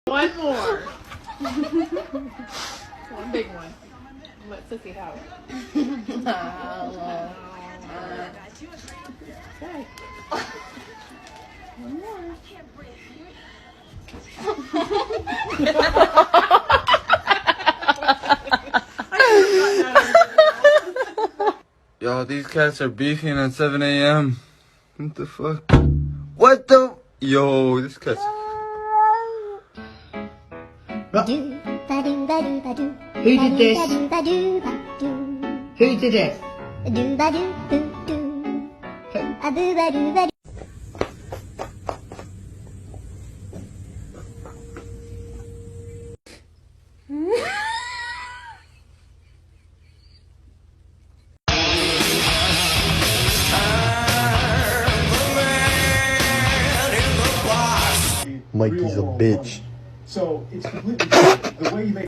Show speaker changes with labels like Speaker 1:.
Speaker 1: One more. One big one. Let Sissy have it. Okay. One more.
Speaker 2: Yo, these cats are beefing at 7 a.m. What the fuck? What the? Yo, this cat's...
Speaker 3: Who did this? Who did it?
Speaker 4: Mikey's a bitch.
Speaker 5: So it's completely different. The way you make